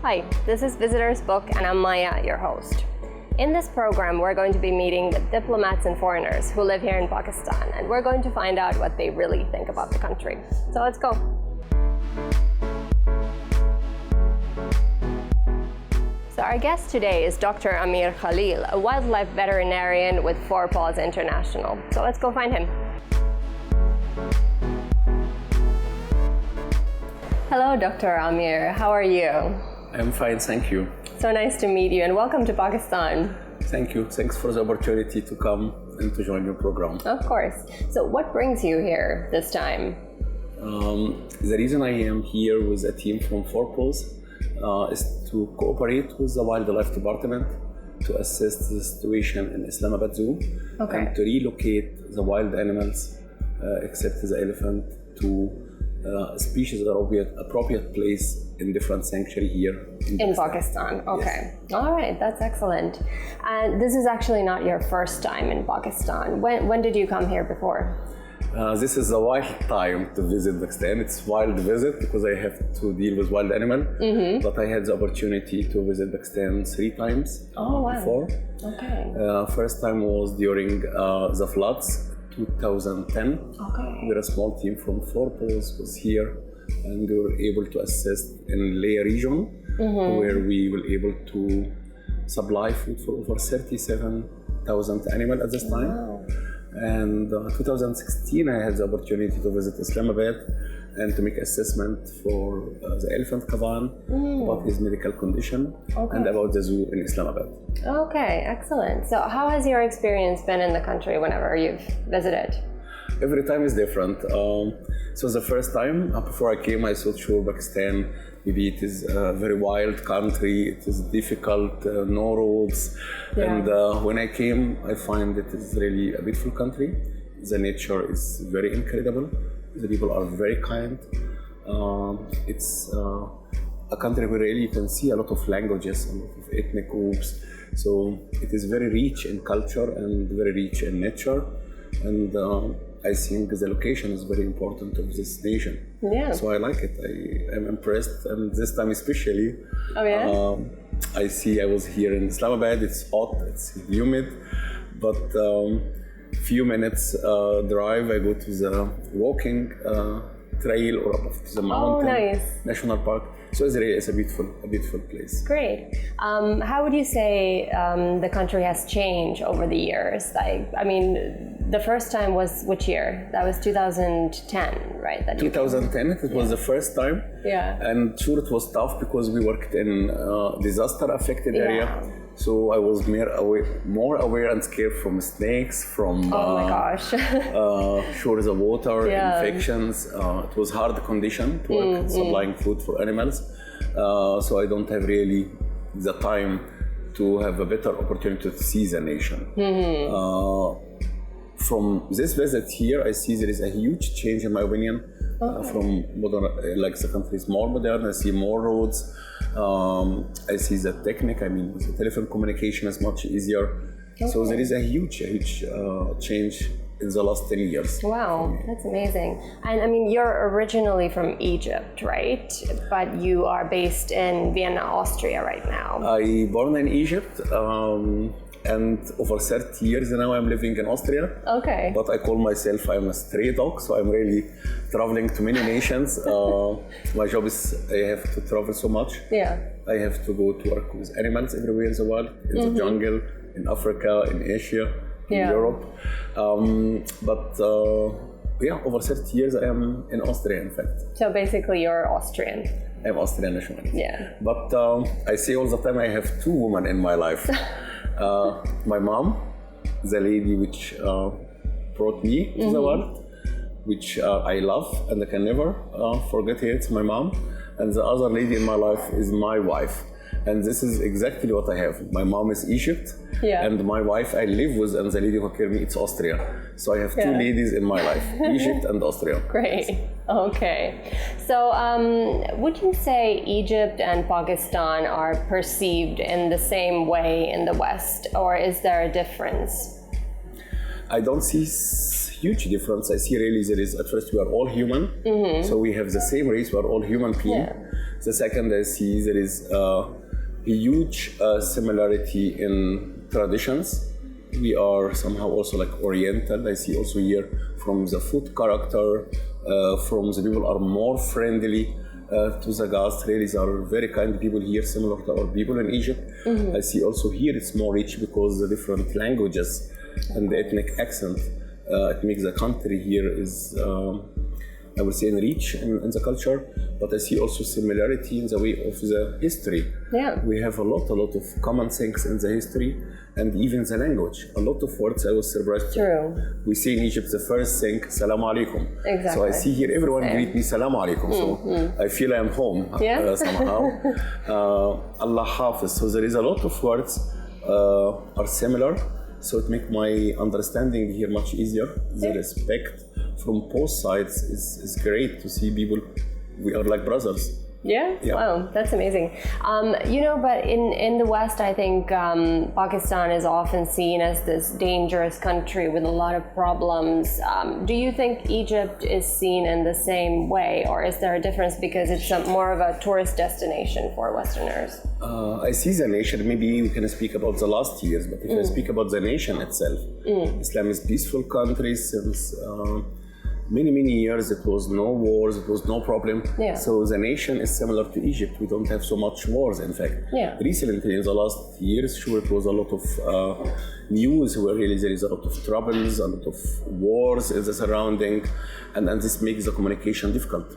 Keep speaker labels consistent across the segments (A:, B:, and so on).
A: Hi, this is Visitor's Book and I'm Maija, your host. In this program, we're going to be meeting with diplomats and foreigners who live here in Pakistan, and we're going to find out what they really think about the country. So let's go. So our guest today is Dr. Amir Khalil, a wildlife veterinarian with Four Paws International. So let's go find him. Hello, Dr. Amir. How are you?
B: I'm fine, thank you.
A: So nice to meet you and welcome to Pakistan.
B: Thank you. Thanks for the opportunity to come and to join your program.
A: Of course. So what brings you here this time?
B: The reason I am here with a team from Four Paws is to cooperate with the Wildlife Department to assess the situation in Islamabad Zoo and to relocate the wild animals, except the elephant, to species appropriate place in different sanctuary here
A: in Pakistan. Okay. Yes. All right, that's excellent. And this is actually not your first time in Pakistan. When did you come here before?
B: This is a wild time to visit Pakistan. It's wild visit because I have to deal with wild animal. But I had the opportunity to visit Pakistan 3 times before. Okay. First time was during the floods, 2010. Okay. We're a small team from Four Paws was here, and we were able to assist in Leh region, where we were able to supply food for over 37,000 animals at this time. Wow. And 2016, I had the opportunity to visit Islamabad and to make assessment for the elephant Kavan about his medical condition and about the zoo in Islamabad. Okay, excellent. So how has your experience been in the country whenever you've visited? Every time is different. So the first time, before I came, I thought, sure, Pakistan, maybe it is a very wild country, it is difficult, no roads. Yeah. And when I came, I find it is really a beautiful country. The nature is very incredible. The people are very kind. It's a country where really you can see a lot of languages, a lot of ethnic groups. So it is very rich in culture and very rich in nature. And I think the location is very important of this nation. Yeah. So I like it. I am impressed, and this time especially. Oh yeah. I was here in Islamabad. It's hot. It's humid, but few minutes drive, I go to the walking trail or up to the mountain. Oh, nice. National park. So it's a beautiful place. Great. How would you say the country has changed over the years? The first time was which year? That was 2010, right? 2010, it was the first time. Yeah. And sure, it was tough because we worked in disaster-affected area. So I was more aware and scared from snakes, from my gosh. Sure, the water, infections. It was hard condition to work supplying food for animals. So I don't have really the time to have a better opportunity to see the nation. From this visit here, I see there is a huge change in my opinion. From modern, the country is more modern. I see more roads. I see the technique. The telephone communication is much easier. So there is a huge change in the last 10 years. Wow, that's amazing. And you're originally from Egypt, right? But you are based in Vienna, Austria right now. I born in Egypt. And over 30 years now I'm living in Austria. Okay. But I call myself I'm a stray dog, so I'm really traveling to many nations. My job is I have to travel so much. Yeah. I have to go to work with animals everywhere in the world, in the jungle, in Africa, in Asia, in Europe. Over 30 years I am in Austria, in fact. So basically you're Austrian. I'm Austrian nationality. Yeah. But I say all the time I have 2 women in my life. My mom, the lady which brought me to the world, which I love and I can never forget her. It's my mom. And the other lady in my life is my wife. And this is exactly what I have. My mom is Egypt, and my wife I live with, and the lady who carry me, it's Austria. So I have 2 ladies in my life, Egypt and Austria. Great. Okay. So would you say Egypt and Pakistan are perceived in the same way in the West, or is there a difference? I don't see huge difference. I see really there is, at first we are all human. So we have the same race, we are all human beings. The second, I see there is a huge similarity in traditions. We are somehow also like Oriental. I see also here from the food character, from the people are more friendly to the guests. Really, they are very kind people here, similar to our people in Egypt. I see also here it's more rich because the different languages and the ethnic accent. It makes the country here is, I would say, rich in the culture, but I see also similarity in the way of the history.
A: Yeah.
B: We have a lot of common things in the history and even the language. A lot of words I was surprised.
A: True.
B: We say in Egypt the first thing, Salam alaikum.
A: Exactly.
B: So I see here everyone greet me Salam alaikum. So I feel I'm home somehow. Allah Hafiz. So there is a lot of words are similar. So it makes my understanding here much easier. The respect from both sides is great to see people. We are like brothers.
A: Yeah? Wow, that's amazing. But in the West, I think Pakistan is often seen as this dangerous country with a lot of problems. Do you think Egypt is seen in the same way, or is there a difference because it's more of a tourist destination for Westerners?
B: I see the nation, maybe we can speak about the last years, but if I speak about the nation itself, Islam is a peaceful country since many years. It was no wars, it was no problem. So the nation is similar to Egypt. We don't have so much wars, in fact. Recently, in the last years, sure, it was a lot of news where really there is a lot of troubles, a lot of wars in the surrounding, and this makes the communication difficult.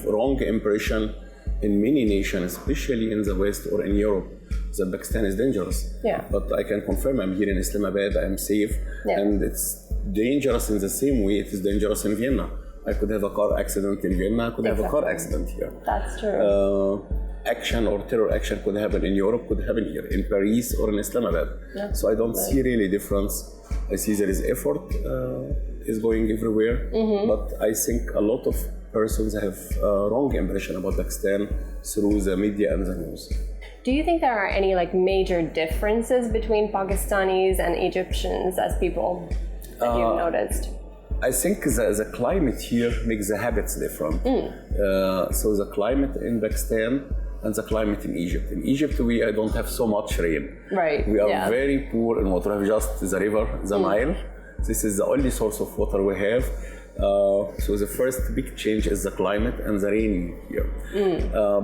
B: Wrong impression in many nations, especially in the West or in Europe, that Pakistan is dangerous. But I can confirm I'm here in Islamabad, I'm safe, and it's dangerous in the same way it is dangerous in Vienna. I could have a car accident in Vienna, I could have a car accident here.
A: That's true.
B: Action or terror action could happen in Europe, could happen here, in Paris or in Islamabad. So I don't see really difference. I see there is effort is going everywhere, but I think a lot of persons have a wrong impression about Pakistan through the media and the news.
A: Do you think there are any major differences between Pakistanis and Egyptians as people that you've noticed?
B: I think the climate here makes the habits different. So the climate in Pakistan and the climate in Egypt. In Egypt, I don't have so much rain.
A: Right.
B: We are very poor in water. We have just the river, the Nile. This is the only source of water we have. So the first big change is the climate and the rain here.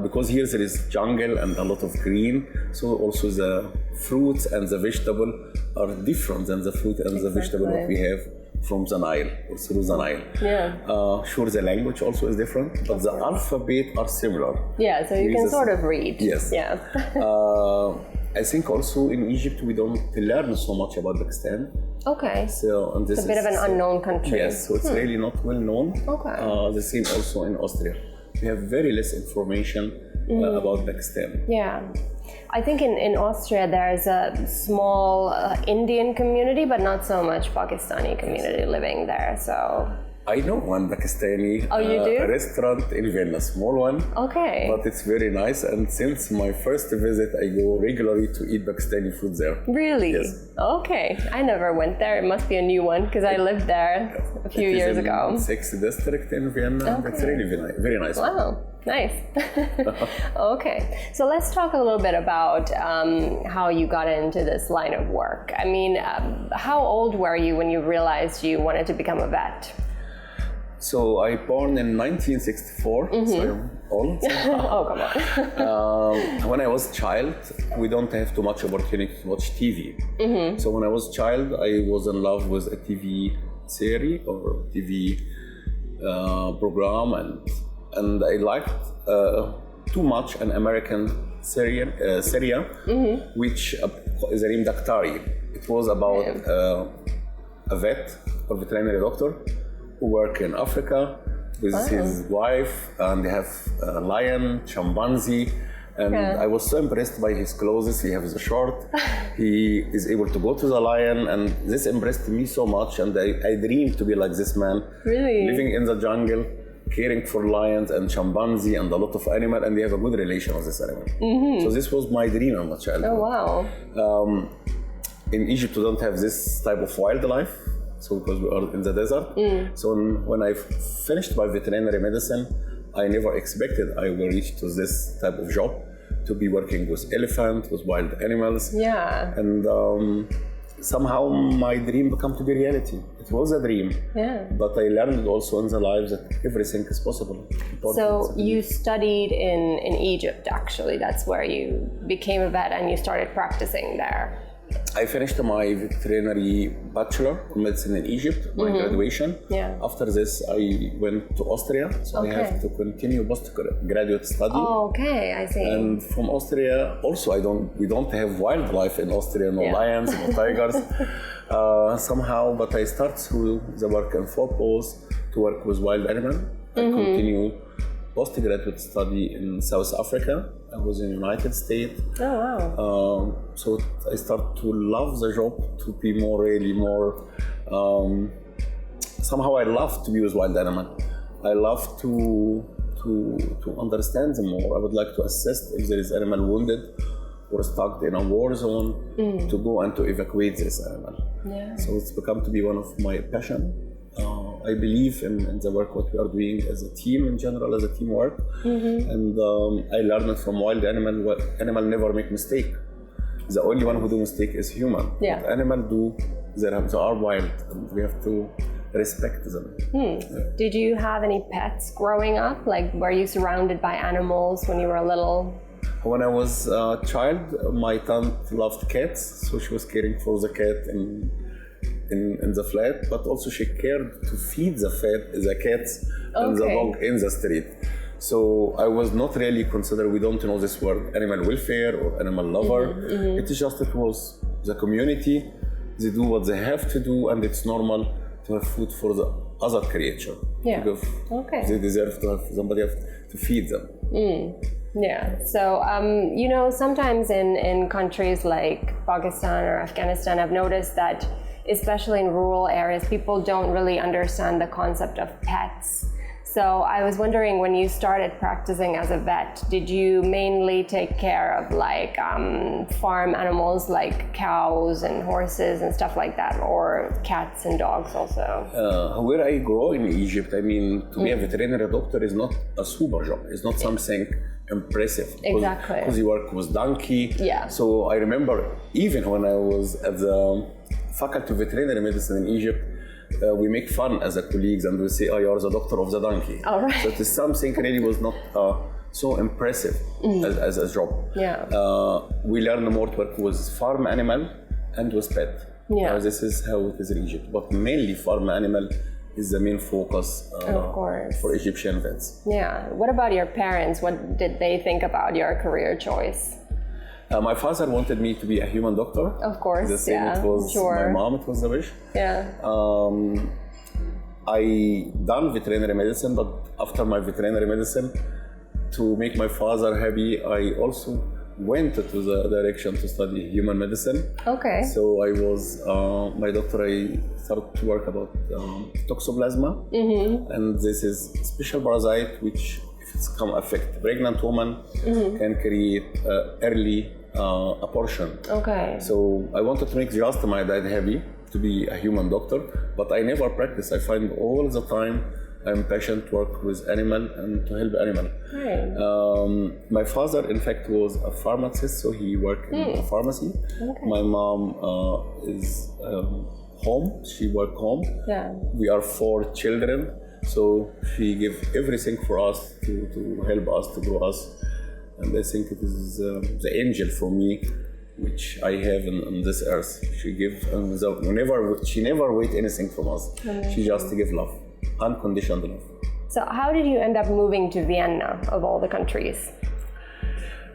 B: Because here there is jungle and a lot of green, so also the fruits and the vegetable are different than the fruit and the vegetable that we have from the Nile or through the Nile. Sure, the language also is different, but the alphabet are similar.
A: Yeah, so you can sort of read.
B: Yes.
A: Yeah.
B: I think also in Egypt we don't learn so much about Pakistan.
A: Okay.
B: So and this
A: it's a bit of an unknown country.
B: Yes, so it's really not well known.
A: Okay.
B: The same also in Austria. We have very less information about Pakistan.
A: Yeah. I think in Austria there's a small Indian community, but not so much Pakistani community living there. So
B: I know one Pakistani restaurant in Vienna, small one.
A: Okay.
B: But it's very nice, and since my first visit, I go regularly to eat Pakistani food there.
A: Really?
B: Yes.
A: Okay. I never went there. It must be a new one because I lived there a few years ago.
B: 6th district in Vienna. Okay. It's really very nice.
A: Wow. Nice. Okay. So let's talk a little bit about how you got into this line of work. I mean, how old were you when you realized you wanted to become a vet?
B: So I born in 1964, so I'm old.
A: Oh, come on.
B: When I was a child, we don't have too much opportunity to watch TV. So when I was a child, I was in love with a TV series or TV program, and I liked too much an American series, which is named Daktari. It was about a vet or veterinary doctor who work in Africa with his wife, and they have a lion, chimpanzee, and I was so impressed by his clothes. He has a shirt, he is able to go to the lion, and this impressed me so much, and I dreamed to be like this man, living in the jungle, caring for lions and chimpanzee and a lot of animals, and they have a good relation with this animal. So this was my dream as a child.
A: Oh wow.
B: In Egypt we don't have this type of wildlife. So because we are in the desert. So when I finished my veterinary medicine, I never expected I will reach to this type of job, to be working with elephants, with wild animals.
A: Yeah.
B: And somehow my dream became to be reality. It was a dream.
A: Yeah.
B: But I learned also in the life that everything is possible.
A: So you studied in Egypt, actually. That's where you became a vet and you started practicing there.
B: I finished my veterinary bachelor of medicine in Egypt, my graduation.
A: Yeah.
B: After this, I went to Austria, so I have to continue postgraduate study.
A: Oh, okay, I see.
B: And from Austria, also we don't have wildlife in Austria, no lions, no tigers, somehow. But I start through the work in Focus to work with wild animals. I continue postgraduate study in South Africa. I was in the United States.
A: Oh, wow.
B: So I start to love the job, to be more, somehow I love to be with wild animals. I love to understand them more. I would like to assist if there is animal wounded or stuck in a war zone, to go and to evacuate this animal.
A: Yeah.
B: So it's become to be one of my passion. I believe in the work what we are doing as a team in general, as a teamwork. And I learned from wild animal. Animal never make mistake. The only one who do mistake is human.
A: Yeah.
B: But animal do. They are wild, and we have to respect them.
A: Did you have any pets growing up? Like, were you surrounded by animals when you were little?
B: When I was a child, my aunt loved cats, so she was caring for the cat in the flat, but also she cared to feed the cats and the dog in the street. So I was not really considered, we don't know this word, animal welfare or animal lover. It was the community, they do what they have to do, and it's normal to have food for the other creature.
A: Yeah.
B: Because they deserve to have somebody to feed them.
A: Yeah, so sometimes in countries like Pakistan or Afghanistan, I've noticed that especially in rural areas, people don't really understand the concept of pets. So I was wondering, when you started practicing as a vet, did you mainly take care of like farm animals like cows and horses and stuff like that, or cats and dogs also?
B: Where I grew in Egypt, I mean, to be a veterinary doctor is not a super job. It's not something impressive.
A: Exactly.
B: Because you work with donkey.
A: Yeah.
B: So I remember even when I was at the Faculty of Veterinary Medicine in Egypt, we make fun as a colleagues and we say, oh, you're the doctor of the donkey.
A: All right.
B: So it is something really was not so impressive as a job.
A: Yeah.
B: We learn more to work with farm animal and with pet.
A: Yeah.
B: This is how it is in Egypt. But mainly farm animal is the main focus for Egyptian vets.
A: Yeah. What about your parents? What did they think about your career choice?
B: My father wanted me to be a human doctor.
A: Of course,
B: the same it was my mom, it was the wish.
A: Yeah.
B: I done veterinary medicine, but after my veterinary medicine, to make my father happy, I also went to the direction to study human medicine. Okay. So I was, my doctor, I started to work about toxoplasma. And this is a special parasite which, if it's come affect pregnant woman, can create early abortion. Okay. So I wanted to make just my dad happy to be a human doctor, but I never practice. I find all the time I'm passionate to work with animal and to help animal. Right. My father, in fact, was a pharmacist, so he worked in a pharmacy. Okay. My mom is home. She worked home. Yeah. We are 4 children, so she gave everything for us to help us, to grow us. And I think it is the angel for me, which I have on this earth. She give she never wait anything from us. She just give love, unconditional love.
A: So how did you end up moving to Vienna of all the countries?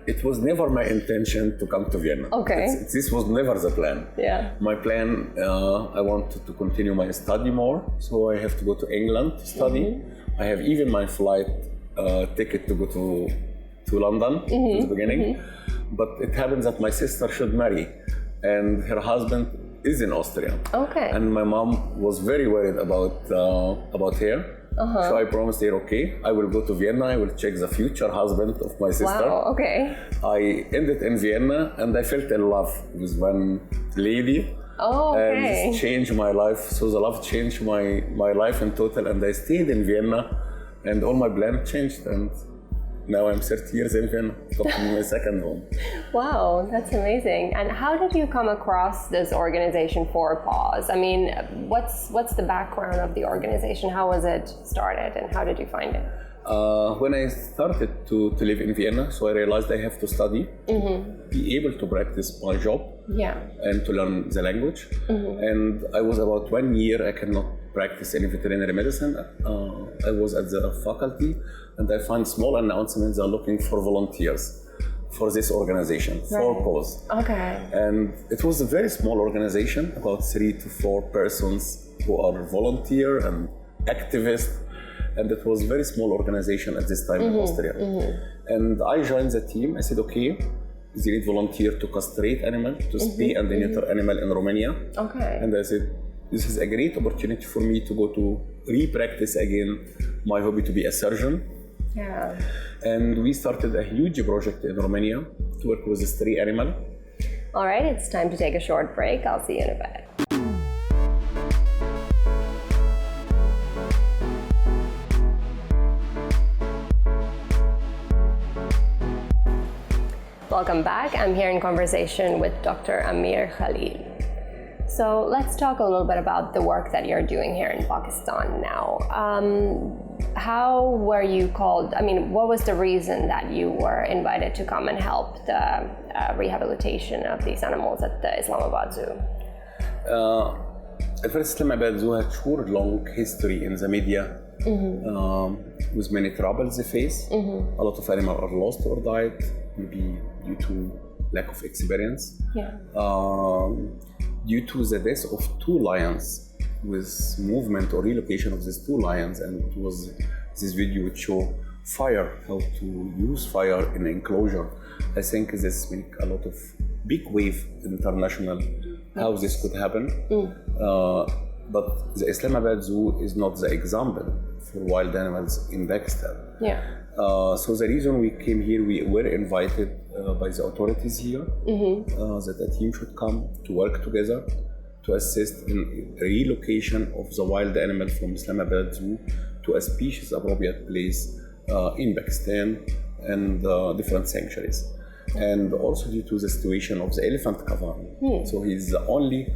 B: It was never my intention to come to Vienna. Okay. This was never the plan. Yeah. My plan, I wanted to continue my study more, so I have to go to England to study. I have even my flight ticket to go to London in the beginning, but it happens that my sister should marry, and her husband is in Austria. Okay. And my mom was very worried about her. So I promised her, okay, I will go to Vienna, I will check the future husband of my sister.
A: Wow, okay. I
B: ended in Vienna and I felt in love with one lady. Oh, okay. And this changed my life. So the love changed my life in total, and I stayed in Vienna And all my plans changed, and now I'm 30 years in Vienna, talking my second home.
A: Wow, that's amazing. And how did you come across this organization 4Paws? I mean, what's the background of the organization? How was it started, and how did you find it?
B: When I started to live in Vienna, so I realized I have to study, be able to practice my job, and to learn the language. And I was about 1 year, I cannot practice any veterinary medicine. I was at the faculty, and I found small announcements are looking for volunteers for this organization, 4Paws.
A: Okay.
B: And it was a very small organization, about 3 to 4 persons who are volunteer and activists. And it was a very small organization at this time in Austria. And I joined the team. I said, okay, they need volunteer to castrate animal, to spay and neuter animal in Romania.
A: Okay.
B: And I said, this is a great opportunity for me to go to re-practice again my hobby to be a surgeon.
A: Yeah.
B: And we started a huge project in Romania to work with the stray animal.
A: All right, it's time to take a short break. I'll see you in a bit. Welcome back. I'm here in conversation with Dr. Amir Khalil. So let's talk a little bit about the work that you're doing here in Pakistan now. How were you called? I mean, what was the reason that you were invited to come and help the rehabilitation of these animals at the Islamabad Zoo?
B: At first, Islamabad Zoo had a long history in the media, with many troubles they face. A lot of animals are lost or died, maybe due to lack of experience. Due to the death of 2 lions, with movement or relocation of these 2 lions, and it was this video would show fire, how to use fire in an enclosure. I think this make a lot of big wave international how this could happen. But the Islamabad Zoo is not the example for wild animals in Pakistan. So the reason we came here, we were invited by the authorities here that a team should come to work together to assist in relocation of the wild animal from Islamabad Zoo to a species appropriate place in Pakistan and different sanctuaries. And also due to the situation of the elephant Kavan. So he's the only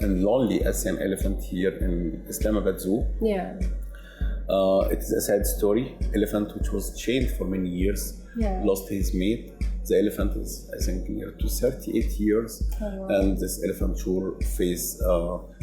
B: and lonely Asian elephant here in Islamabad Zoo. It is a sad story. Elephant which was chained for many years, lost his mate. The elephant is, I think, near to 38 years. And this elephant sure face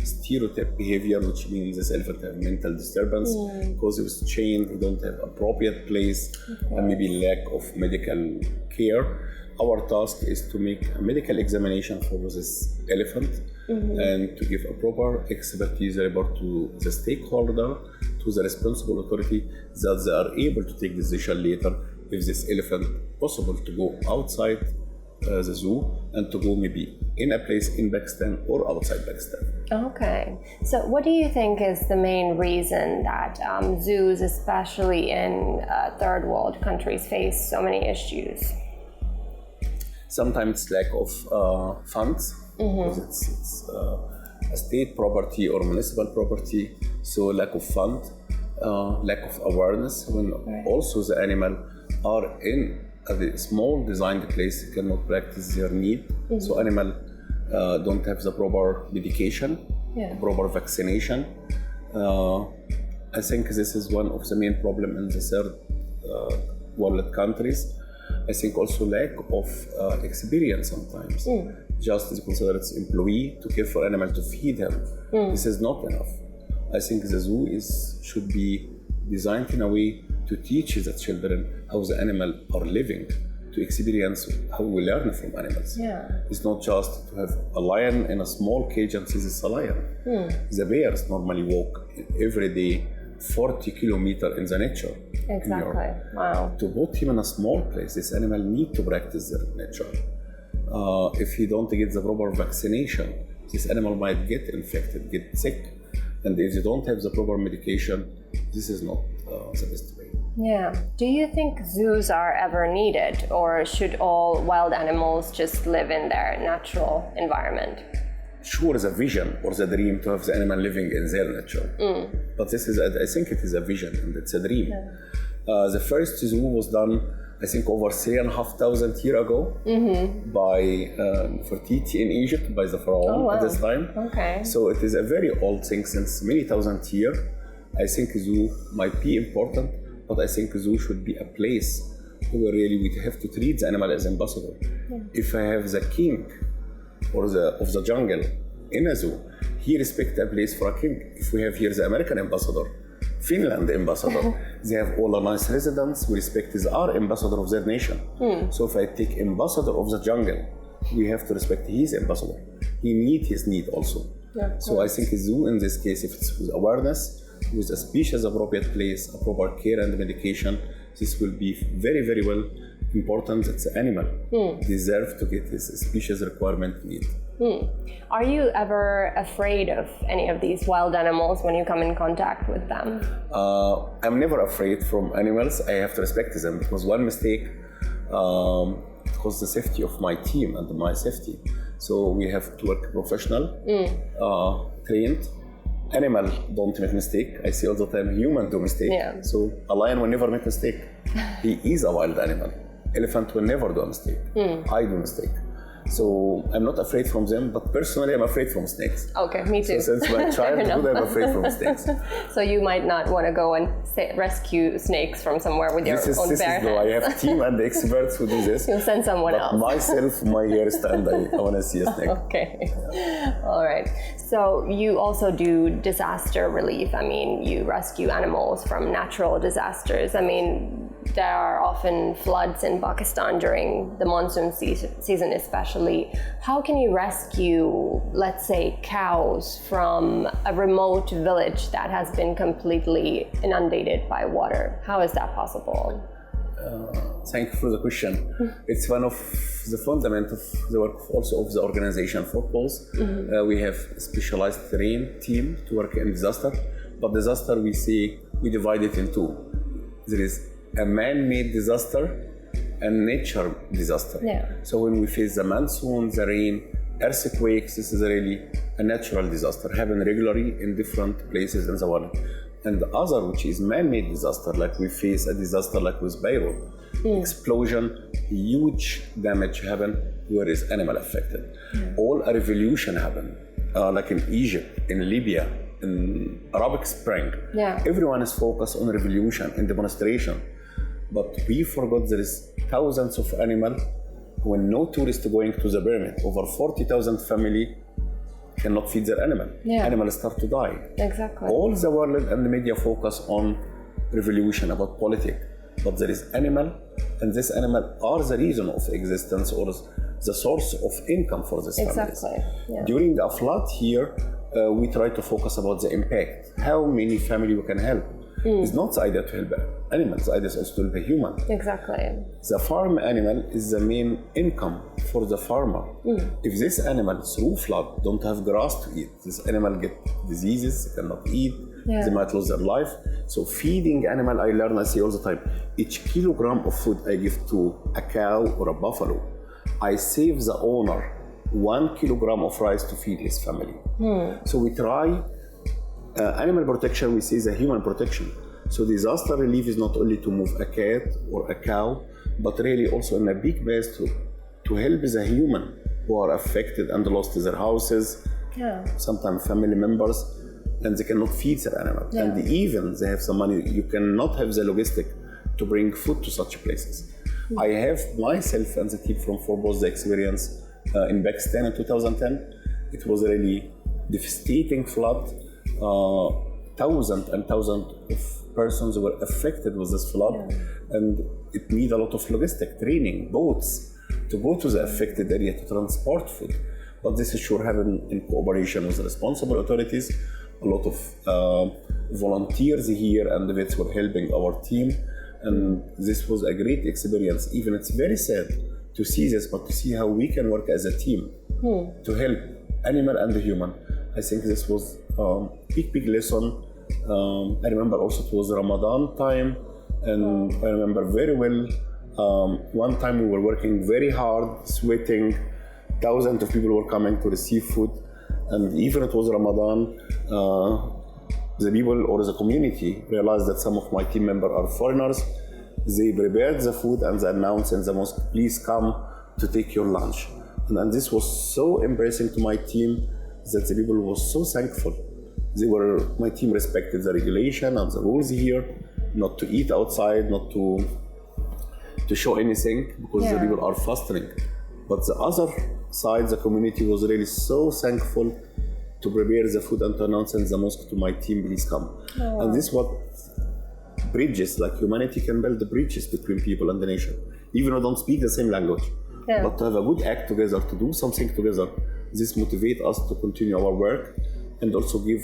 B: stereotype behavior, which means this elephant have mental disturbance because he was chained, he don't have appropriate place, and maybe lack of medical care. Our task is to make a medical examination for this elephant and to give a proper expertise report to the stakeholder, to the responsible authority, that they are able to take decision later if this elephant possible to go outside the zoo and to go maybe in a place in Pakistan or outside Pakistan.
A: Okay. So what do you think is the main reason that zoos, especially in third world countries, face so many issues?
B: Sometimes lack of funds, because it's a state property or municipal property, so lack of fund, lack of awareness. When also the animal are in a small designed place, cannot practice their need. So animal don't have the proper medication, proper vaccination. I think this is one of the main problem in the third world countries. I think also lack of experience sometimes. Just as consider its employee to care for animal to feed him. This is not enough. I think the zoo should be designed in a way to teach the children how the animal are living, to experience how we learn from animals. It's not just to have a lion in a small cage and see this is a lion. The bears normally walk every day 40 kilometers in the nature.
A: Exactly. Wow.
B: To put him in a small place, this animal need to practice their nature. If he don't get the proper vaccination, this animal might get infected, get sick. And if they don't have the proper medication, this is not the best way.
A: Do you think zoos are ever needed, or should all wild animals just live in their natural environment?
B: sure the vision or the dream to have the animal living in their nature. But this is, I think it is a vision and it's a dream. The first zoo was done, I think, over 3,500 years ago by Nefertiti in Egypt, by the pharaoh at this time.
A: Okay.
B: So it is a very old thing since many thousand years. I think zoo might be important, but I think zoo should be a place where really we have to treat the animal as ambassador. If I have the king or of the jungle in a zoo, he respects a place for a king. If we have here the American ambassador, Finland ambassador, they have all a nice residence, we respect is our ambassador of their nation. So if I take ambassador of the jungle, we have to respect his ambassador. He needs his need also. So I think a zoo in this case, if it's with awareness, with a species appropriate place, a proper care and medication, this will be very, very well important that the animal deserve to get his species requirement need.
A: Are you ever afraid of any of these wild animals when you come in contact with them?
B: I'm never afraid from animals. I have to respect them because one mistake caused the safety of my team and my safety. So we have to work professional, trained. Animal don't make mistake. I see all the time human do mistake. So a lion will never make mistake. He is a wild animal. Elephant will never do a mistake. I do mistake. So I'm not afraid from them, but personally I'm afraid from snakes.
A: Okay, me too.
B: So since my childhood I'm afraid from snakes.
A: So you might not want to go and rescue snakes from somewhere with your own bare hands.
B: I have a team and experts who do this.
A: You'll send someone else.
B: Myself, my hair stand, I want to see a snake.
A: Okay. All right. So you also do disaster relief. I mean, you rescue animals from natural disasters. I mean, there are often floods in Pakistan during the monsoon season especially. How can you rescue, let's say, cows from a remote village that has been completely inundated by water? How is that possible?
B: Thank you for the question. It's one of the fundamentals of the work also of the organization for POS. We have a specialized trained team to work in disaster, but disaster we divide it in two. There is a man-made disaster and nature disaster. So when we face the monsoon, the rain, earthquakes, this is really a natural disaster, happen regularly in different places in the world. And the other, which is man-made disaster, like we face a disaster like with Beirut, explosion, huge damage happen where is animal affected. All a revolution happen, like in Egypt, in Libya, in Arabic Spring. Everyone is focused on revolution and demonstration. But we forgot there is thousands of animals when no tourist going to the pyramid. Over 40,000 family cannot feed their animal. Animals start to die. Exactly. All the world and the media focus on revolution, about politics. But there is animal, and this animal are the reason of existence or the source of income for this families. During the flood here, we try to focus about the impact. How many family we can help. It's not the idea to help animals, the idea is also to help a human. The farm animal is the main income for the farmer. If this animal through flood don't have grass to eat, this animal get diseases, they cannot eat, they might lose their life. So feeding animal, I say all the time, each kilogram of food I give to a cow or a buffalo, I save the owner 1 kilogram of rice to feed his family. So we try animal protection, we say the human protection. So disaster relief is not only to move a cat or a cow, but really also in a big base to help the human who are affected and lost their houses, sometimes family members, and they cannot feed their animal. And even they have some money, you cannot have the logistic to bring food to such places. I have myself and the team from Forbos the experience in Pakistan in 2010. It was a really devastating flood. Thousands and thousands of persons were affected with this flood, and it needs a lot of logistic training, boats to go to the affected area to transport food. But this is sure happened in cooperation with the responsible authorities. A lot of volunteers here and the vets were helping our team, and this was a great experience. Even it's very sad to see this, but to see how we can work as a team to help animal and the human. I think this was big lesson. I remember also it was Ramadan time, and I remember very well one time we were working very hard, sweating, thousands of people were coming to receive food, And even it was Ramadan, the people or the community realized that some of my team members are foreigners. They prepared the food and they announced in the mosque, please come to take your lunch. And this was so embarrassing to my team that the people were so thankful. My team respected the regulation and the rules here, not to eat outside, not to show anything, because the people are fasting. But the other side, the community was really so thankful to prepare the food and to announce in the mosque to my team, please come. Oh. And this is what bridges, like humanity can build the bridges between people and the nation, even though they don't speak the same language. Yeah. But to have a good act together, to do something together, this motivates us to continue our work and also give.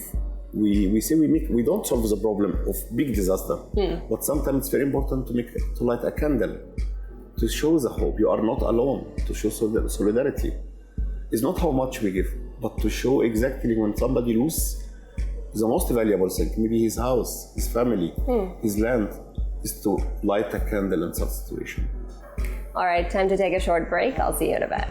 B: We don't solve the problem of big disaster, but sometimes it's very important to light a candle, to show the hope. You are not alone, to show solidarity. It's not how much we give, but to show exactly when somebody loses the most valuable thing, maybe his house, his family, his land, is to light a candle in such a situation.
A: All right, time to take a short break. I'll see you in a bit.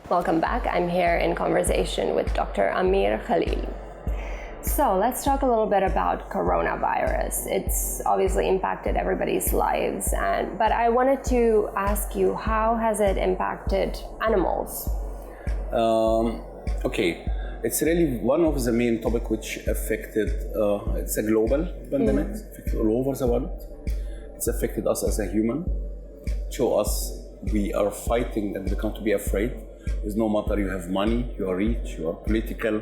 A: Welcome back. I'm here in conversation with Dr. Amir Khalil. So let's talk a little bit about coronavirus. It's obviously impacted everybody's lives, but I wanted to ask you, how has it impacted animals?
B: Okay, it's really one of the main topics which affected, it's a global pandemic, affected all over the world. It's affected us as a human. Show us we are fighting and we come to be afraid. It's no matter you have money, you are rich, you are political,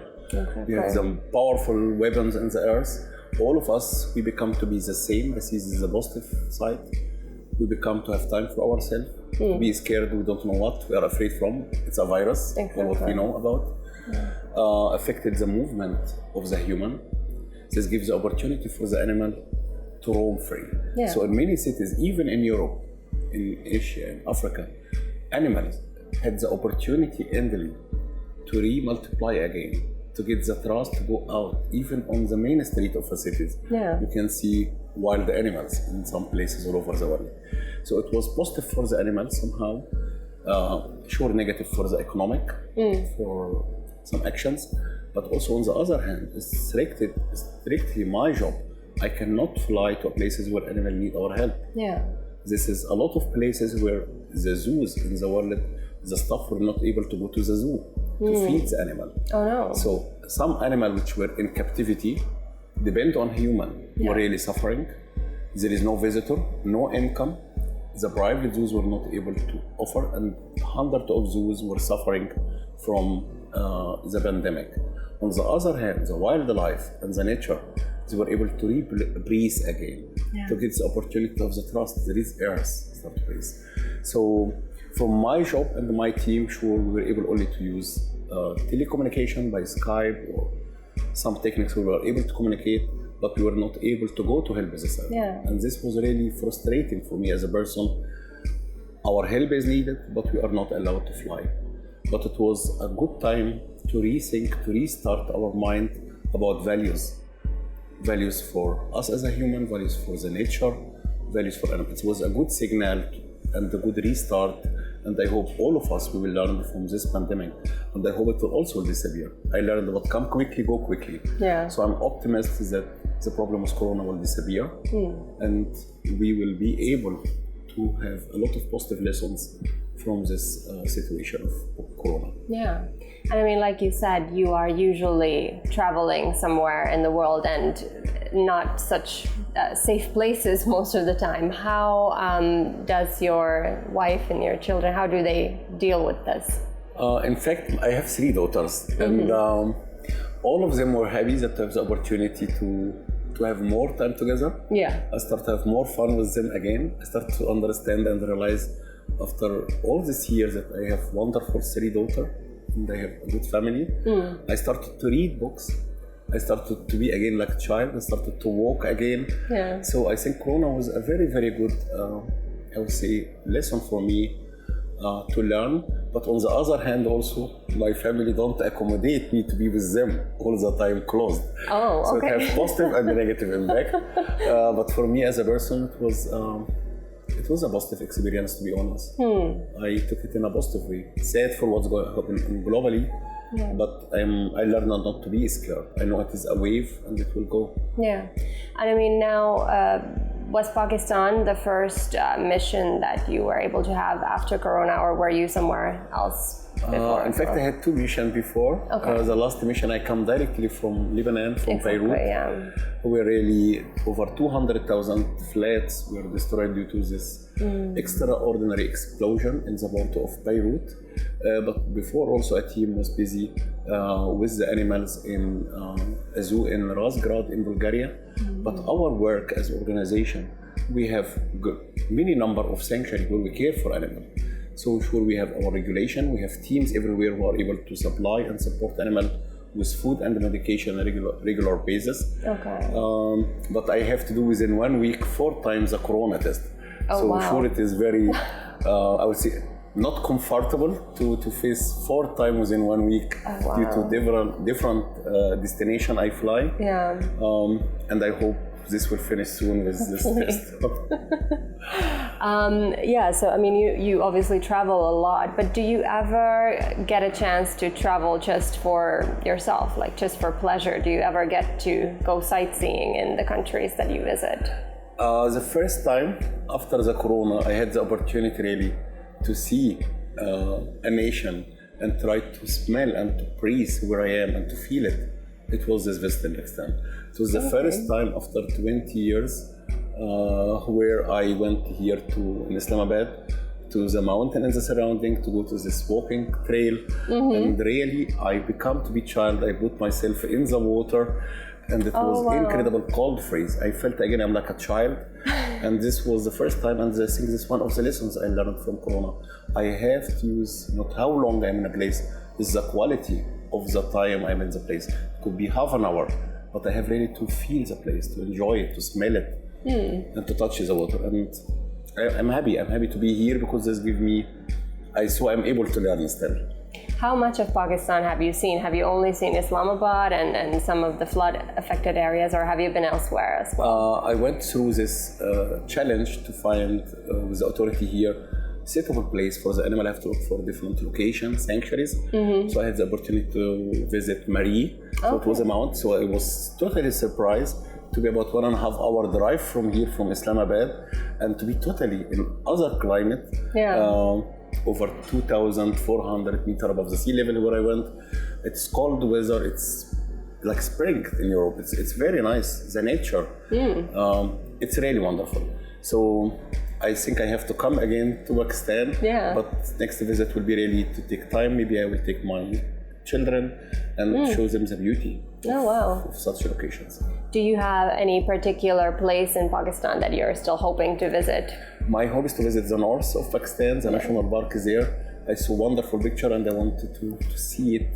B: you have some powerful weapons in the earth. All of us, we become to be the same. I see this is the positive side. We become to have time for ourselves, to be scared, we don't know what we are afraid from. It's a virus, or what we know about. Affected the movement of the human. This gives the opportunity for the animal to roam free. Yeah. So in many cities, even in Europe, in Asia, in Africa, animals had the opportunity endly to re-multiply again, to get the trust to go out. Even on the main street of a city, you can see wild animals in some places all over the world. So it was positive for the animals somehow, sure negative for the economic, for some actions, but also on the other hand, it's strictly my job. I cannot fly to places where animals need our help. Yeah. This is a lot of places where the zoos in the world, the staff were not able to go to the zoo to feed the animal. Oh no. So some animals which were in captivity depend on human who are really suffering. There is no visitor, no income. The private zoos were not able to offer, and hundreds of zoos were suffering from the pandemic. On the other hand, the wildlife and the nature, they were able to breathe again, to get the opportunity of the trust. There is earth, start to breathe. So from my job and my team, sure, we were able only to use telecommunication by Skype or some techniques. We were able to communicate, but we were not able to go to help this area. And this was really frustrating for me as a person. Our help is needed, but we are not allowed to fly. But it was a good time to rethink, to restart our mind about values. Values for us as a human, values for the nature, values for animals. It was a good signal and a good restart, and I hope all of us will learn from this pandemic, and I hope it will also disappear. I learned what come quickly, go quickly. Yeah. So I'm optimistic that the problem with Corona will disappear, and we will be able to have a lot of positive lessons from this situation of Corona. Yeah.
A: And I mean, like you said, you are usually traveling somewhere in the world and not such safe places most of the time. How does your wife and your children, how do they deal with this?
B: In fact, I have 3 daughters, and all of them were happy that I have the opportunity to have more time together. Yeah. I start to have more fun with them again. I start to understand and realize after all these years that I have wonderful 3 daughters and I have a good family. I started to read books. I started to be again like a child. I started to walk again. Yeah. So I think Corona was a very, very good, I would say, lesson for me to learn. But on the other hand, also, my family don't accommodate me to be with them all the time closed.
A: Oh, okay.
B: So it has positive and negative impact. But for me as a person, it was a positive experience, to be honest. I took it in a positive way. Sad for what's going to happen globally, but I learned not to be scared. I know it is a wave and it will go.
A: Yeah, and I mean now, was Pakistan the first mission that you were able to have after Corona, or were you somewhere else before?
B: In fact, I had 2 missions before.
A: Okay.
B: The last mission I come directly from Lebanon, from Beirut.
A: Yeah.
B: Where really over 200,000 flats were destroyed due to this extraordinary explosion in the port of Beirut. But before also a team was busy with the animals in a zoo in Razgrad in Bulgaria. But our work as an organization, we have many number of sanctuaries where we care for animals. So sure, we have our regulation, we have teams everywhere who are able to supply and support animals with food and medication on a regular basis.
A: Okay.
B: But I have to do within 1 week 4 times a corona test.
A: Oh,
B: so
A: wow.
B: sure, it is very, I would say, not comfortable to face 4 times within 1 week due to different destination I fly.
A: Yeah.
B: And I hope this will finish soon with this test.
A: Yeah, so I mean, you obviously travel a lot, but do you ever get a chance to travel just for yourself, like just for pleasure? Do you ever get to go sightseeing in the countries that you visit?
B: The first time after the corona, I had the opportunity really to see a nation and try to smell and to breathe where I am and to feel it. It was this visit in Pakistan. It was the first time after 20 years where I went here in Islamabad to the mountain and the surrounding to go to this walking trail. And really, I become to be child. I put myself in the water and it was incredible cold freeze. I felt again I'm like a child. And this was the first time, and I think this is one of the lessons I learned from Corona. I have to use not how long I'm in a place, it's the quality of the time I'm in the place. It could be half an hour, but I have really to feel the place, to enjoy it, to smell it, and to touch the water. And I'm happy to be here because this gives me, so I'm able to learn still.
A: How much of Pakistan have you seen? Have you only seen Islamabad and some of the flood-affected areas, or have you been elsewhere as well?
B: I went through this challenge to find, with the authority here, suitable place for the animal. I have to look for different locations, sanctuaries. So I had the opportunity to visit Mari. So it was a mount. So I was totally surprised to be about 1.5 hour drive from here, from Islamabad, and to be totally in other climate.
A: Yeah.
B: Over 2,400 meters above the sea level where I went. It's cold weather. It's like spring in Europe. It's very nice. The nature. It's really wonderful. So I think I have to come again to Pakistan.
A: Yeah.
B: But next visit will be really to take time. Maybe I will take my children and show them the beauty of such locations.
A: Do you have any particular place in Pakistan that you're still hoping to visit?
B: My hope is to visit the north of Pakistan. The national park is there. I saw a wonderful picture and I wanted to see it,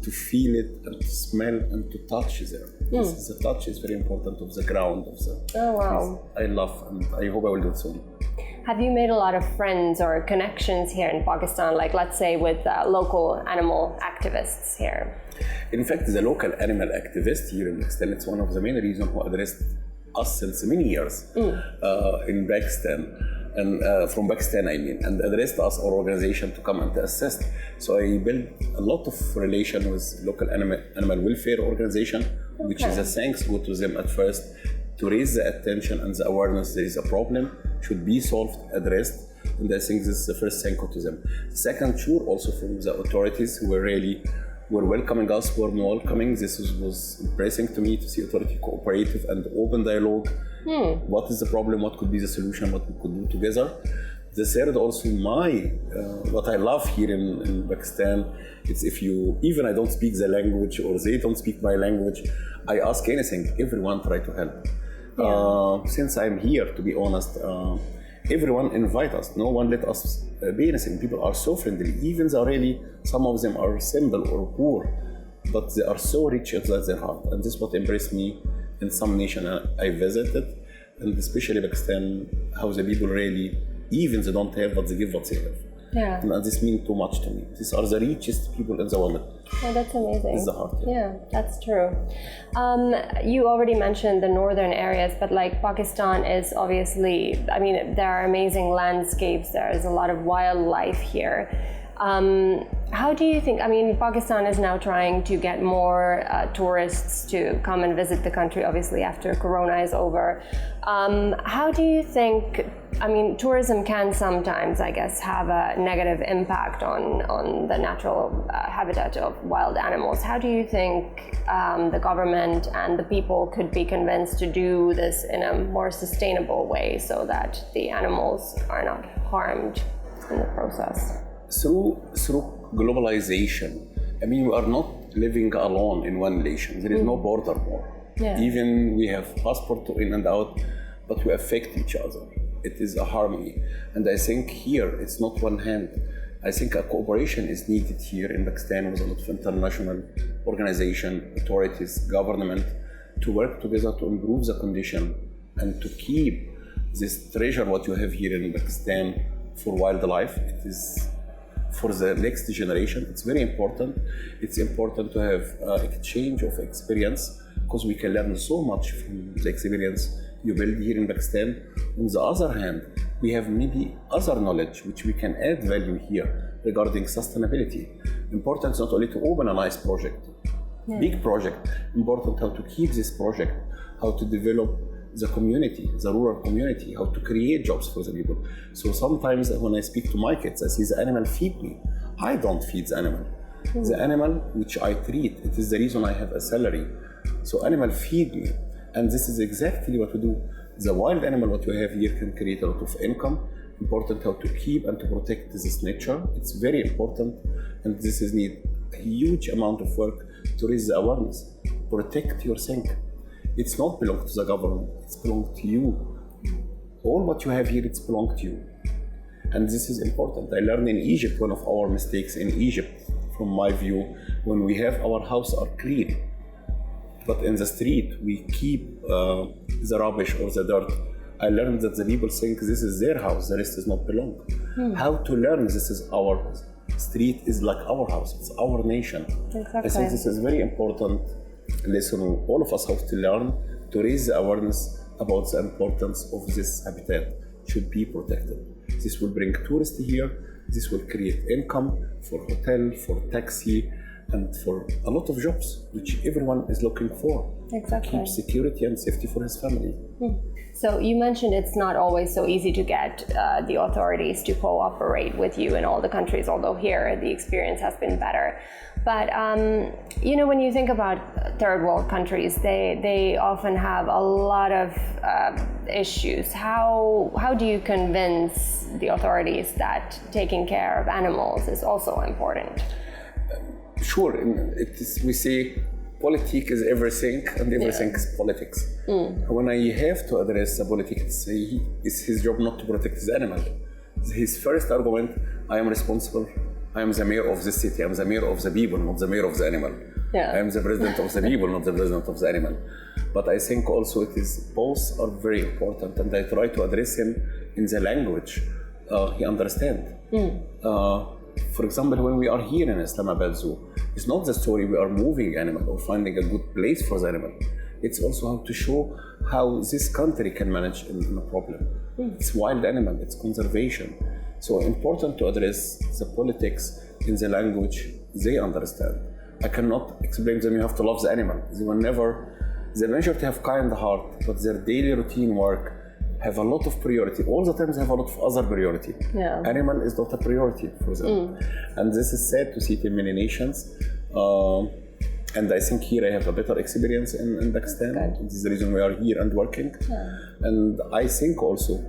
B: to feel it, and to smell and to touch there. The touch is very important of the ground. I love, and I hope I will do it soon.
A: Have you made a lot of friends or connections here in Pakistan, like let's say with local animal activists here?
B: In fact, the local animal activist here in Pakistan, it's one of the main reasons who addressed us since many years in Pakistan, and from Pakistan I mean, and addressed us, our organization, to come and to assist. So I built a lot of relation with local animal welfare organization, which is a thanks go to them at first to raise the attention and the awareness there is a problem, should be solved, addressed, and I think this is the first thank you to them. Second, sure, also from the authorities who were welcoming us, warm welcoming. This was impressive to me to see authority cooperative and open dialogue. What is the problem? What could be the solution? What we could do together? The third, also what I love here in Pakistan, it's even I don't speak the language or they don't speak my language, I ask anything, everyone try to help. Since I'm here, to be honest, everyone invite us. No one let us be anything. People are so friendly. Even though really some of them are simple or poor, but they are so rich at their heart. And this is what impressed me in some nation I visited, and especially Pakistan, how the people really, even they don't have, but they give what they have.
A: Yeah.
B: And this means too much to me. These are the richest people in the world.
A: Oh, that's amazing.
B: It's the heart.
A: Yeah, that's true. You already mentioned the northern areas, but like Pakistan is obviously, I mean, there are amazing landscapes. There is a lot of wildlife here. How do you think, I mean, Pakistan is now trying to get more tourists to come and visit the country, obviously, after Corona is over. How do you think, I mean, tourism can sometimes, I guess, have a negative impact on the natural habitat of wild animals. How do you think the government and the people could be convinced to do this in a more sustainable way so that the animals are not harmed in the process?
B: Through globalization, I mean, we are not living alone in one nation. There is no border more.
A: Yeah.
B: Even we have passport to in and out, but we affect each other. It is a harmony. And I think here, it's not one hand. I think a cooperation is needed here in Pakistan with a lot of international organization, authorities, government, to work together to improve the condition and to keep this treasure what you have here in Pakistan for wildlife. It is for the next generation. It's very important. It's important to have exchange of experience because we can learn so much from the experience you build here in Pakistan. On the other hand, we have maybe other knowledge which we can add value here regarding sustainability. Important not only to open a nice project, big project, important how to keep this project, how to develop the community, the rural community, how to create jobs for the people. So sometimes when I speak to my kids, I see the animal feed me. I don't feed the animal. The animal which I treat, it is the reason I have a salary. So animal feed me. And this is exactly what we do. The wild animal what we have here can create a lot of income. Important how to keep and to protect this nature. It's very important. And this is need a huge amount of work to raise the awareness. Protect your thing. It's not belong to the government, it's belong to you. All what you have here, it's belong to you. And this is important. I learned in Egypt, one of our mistakes in Egypt, from my view, when we have our house are clean, but in the street, we keep the rubbish or the dirt. I learned that the people think this is their house, the rest does not belong. How to learn this is our street is like our house, it's our nation.
A: Exactly.
B: I think this is very important lesson all of us have to learn to raise the awareness about the importance of this habitat should be protected. This will bring tourists here, this will create income for hotel, for taxi, and for a lot of jobs which everyone is looking for.
A: Exactly.
B: Keep security and safety for his family.
A: So you mentioned it's not always so easy to get the authorities to cooperate with you in all the countries, although here the experience has been better. But you know, when you think about third world countries, they often have a lot of issues. How do you convince the authorities that taking care of animals is also important?
B: Sure, we say politics is everything and everything is politics. When I have to address the politics, it's his job not to protect his animal. His first argument, I am responsible. I am the mayor of this city. I am the mayor of the people, not the mayor of the animal.
A: Yeah.
B: I am the president of the people, not the president of the animal. But I think also it is both are very important, and I try to address him in the language he understands. For example, when we are here in Islamabad Zoo, it's not the story we are moving animal or finding a good place for the animal. It's also how to show how this country can manage in a problem. It's wild animal, it's conservation. So important to address the politics in the language they understand. I cannot explain to them you have to love the animal. They will never, they majority have kind heart, but their daily routine work have a lot of priority. All the time they have a lot of other priority. Yeah. Animal is not a priority for them. And this is sad to see it in many nations. And I think here I have a better experience in Pakistan. This is the reason we are here and working. Yeah. And I think also,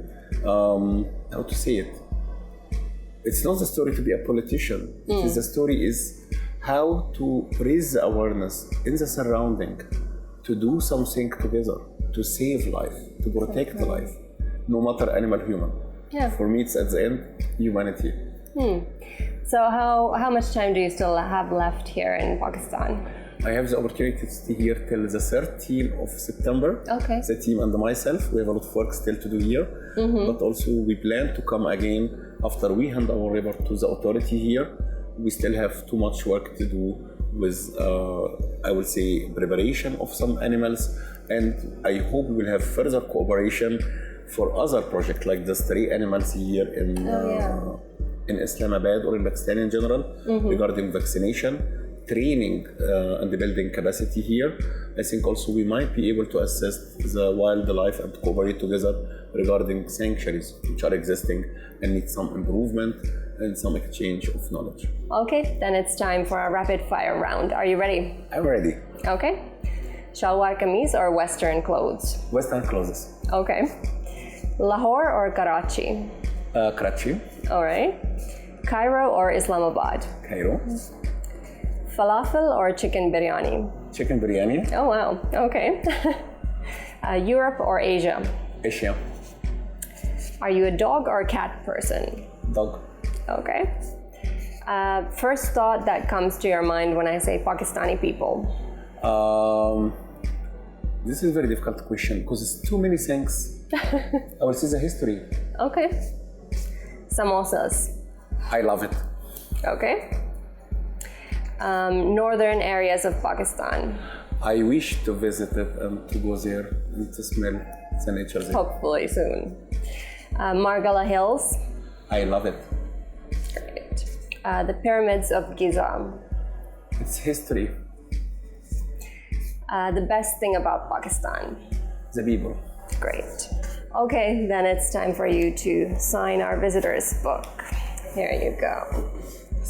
B: how to say it, it's not the story to be a politician. It is the story is how to raise the awareness in the surrounding, to do something together, to save life, to protect life, no matter animal, human. Yeah. For me, it's at the end, humanity.
A: So how much time do you still have left here in Pakistan?
B: I have the opportunity to stay here till the 13th of September.
A: Okay.
B: The team and myself, we have a lot of work still to do here. But also we plan to come again after we hand our report to the authority here. We still have too much work to do with, I would say, preparation of some animals. And I hope we will have further cooperation for other projects like the stray animals here in Islamabad or in Pakistan in general, regarding vaccination, training, and the building capacity here. I think also we might be able to assist the wildlife and cooperate together regarding sanctuaries which are existing and need some improvement and some exchange of knowledge.
A: Okay, then it's time for a rapid fire round. Are you ready?
B: I'm ready.
A: Okay. Shalwar kameez or Western clothes?
B: Western clothes.
A: Okay. Lahore or Karachi?
B: Karachi.
A: All right. Cairo or Islamabad?
B: Cairo.
A: Falafel or chicken biryani?
B: Chicken biryani.
A: Oh, wow. Okay. Europe or Asia?
B: Asia.
A: Are you a dog or a cat person?
B: Dog.
A: Okay. First thought that comes to your mind when I say Pakistani people?
B: This is a very difficult question because it's too many things. I will say the history.
A: Okay. Samosas?
B: I love it.
A: Okay. Northern areas of Pakistan?
B: I wish to visit it and to go there and to smell the nature there.
A: Hopefully soon. Margala Hills?
B: I love it.
A: Great. The pyramids of Giza?
B: It's history.
A: The best thing about Pakistan?
B: The people.
A: Great. Okay, then it's time for you to sign our visitor's book. Here you go.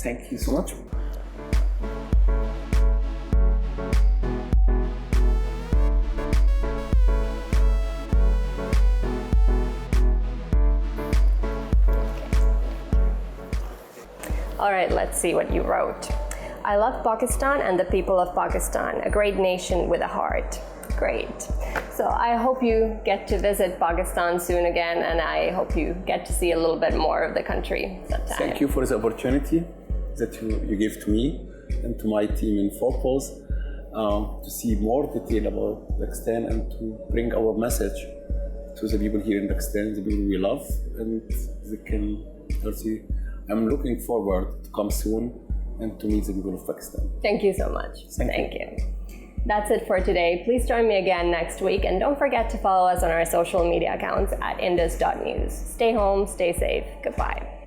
B: Thank you so much.
A: All right, let's see what you wrote. I love Pakistan and the people of Pakistan, a great nation with a heart. Great. So I hope you get to visit Pakistan soon again, and I hope you get to see a little bit more of the country sometime.
B: Thank you for the opportunity that you gave to me and to my team in Focus to see more detail about Pakistan and to bring our message to the people here in Pakistan, the people we love, and they can see. I'm looking forward to come soon and to meet the people of Pakistan.
A: Thank you so much.
B: Thank
A: you. That's it for today. Please join me again next week, and don't forget to follow us on our social media accounts at indus.news. Stay home, stay safe. Goodbye.